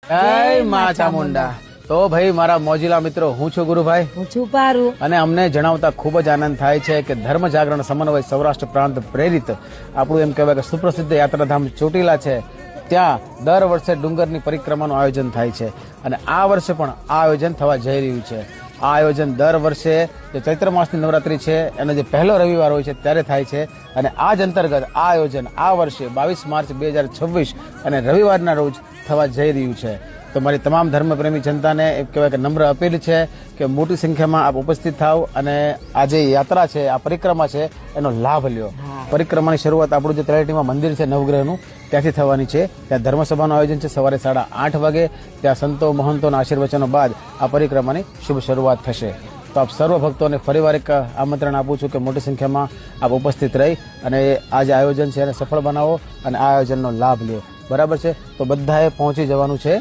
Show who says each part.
Speaker 1: જય મા ચામુંડા। તો ભાઈ મારા મોજીલા મિત્રો, હું છું ગુરુભાઈ,
Speaker 2: હું છું પારું,
Speaker 1: અને અમને જણાવતા ખૂબ જ આનંદ થાય છે કે ધર્મ જાગરણ સમન્વય સૌરાષ્ટ્ર પ્રાંત પ્રેરિત આપણું એમ કહેવાય કે સુપ્રસિદ્ધ યાત્રાધામ ચોટીલા છે, ત્યાં દર વર્ષે ડુંગરની પરિક્રમાનું આયોજન થાય છે અને આ વર્ષે પણ આ આયોજન થવા જઈ રહ્યું છે। આ આયોજન દર વર્ષે જે ચૈત્ર માસની નવરાત્રી છે એનો જે પહેલો રવિવાર હોય છે ત્યારે થાય છે અને આ જ અંતર્ગત આ આયોજન આ વર્ષે 22 માર્ચ 2026 અને રવિવારના રોજ થવા જઈ રહ્યું છે। તો મારી તમામ ધર્મપ્રેમી જનતાને એ કહેવાય કે નમ્ર અપીલ છે કે મોટી સંખ્યામાં આપ ઉપસ્થિત થાવ અને આ જે યાત્રા છે, આ પરિક્રમા છે એનો લાભ લ્યો। પરિક્રમાની શરૂઆત આપણું જે તળેટીમાં મંદિર છે નવગ્રહનું ત્યાંથી થવાની છે। ત્યાં ધર્મસભાનું આયોજન છે સવારે 8:30 વાગે। ત્યાં સંતો મહંતોના આશીર્વચનો બાદ આ પરિક્રમાની શુભ શરૂઆત થશે। તો આપ સર્વ ભક્તોને ફરીવાર એક આમંત્રણ આપું છું કે મોટી સંખ્યામાં આપ ઉપસ્થિત રહી અને આ જે આયોજન છે એને સફળ બનાવો અને આ આયોજનનો લાભ લ્યો। બરાબર છે? તો બધાએ પહોંચી જવાનું છે।